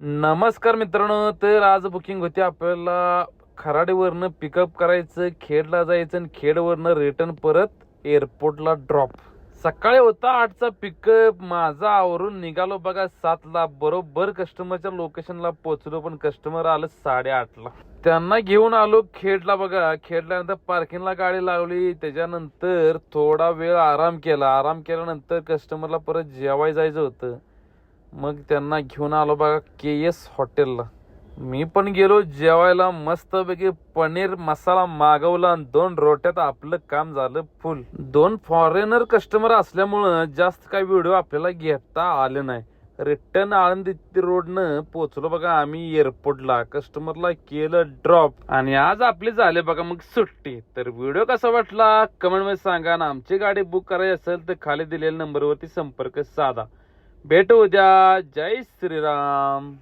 नमस्कार मित्रांनो. तर आज बुकिंग होती आपल्याला खराडीवरनं पिकअप करायचं, खेडला जायचं आणि खेडवरनं रिटर्न परत एअरपोर्टला ड्रॉप. सकाळी होता 8चा पिकअप. माझा आवरून निघालो बघा 7ला. बरोबर कस्टमरच्या लोकेशनला पोहोचलो, पण कस्टमर आलं 8:30ला. त्यांना घेऊन आलो खेडला बघा. खेडल्यानंतर पार्किंगला गाडी लावली. त्याच्यानंतर थोडा वेळ आराम केला. आराम केल्यानंतर कस्टमरला परत जेवायला जायचं होतं. मग त्यांना घेऊन आलो बघा KS हॉटेलला. मी पण गेलो जेवायला. मस्तपैकी पनीर मसाला मागवला आणि 2 रोट्यात आपलं काम झालं फुल. 2 फॉरेनर कस्टमर असल्यामुळं जास्त काही व्हिडिओ आपल्याला घेता आले नाही. रिटर्न आळंदी रोडनं पोहोचलो बघा आम्ही एअरपोर्टला. कस्टमरला केलं ड्रॉप आणि आज आपली झाले बघा मग सुट्टी. तर व्हिडिओ कसा वाटला कमेंट मध्ये सांगा. आणि आमची गाडी बुक करायची असेल तर खाली दिलेल्या नंबरवरती संपर्क साधा. भेटू उद्या. जय श्रीराम.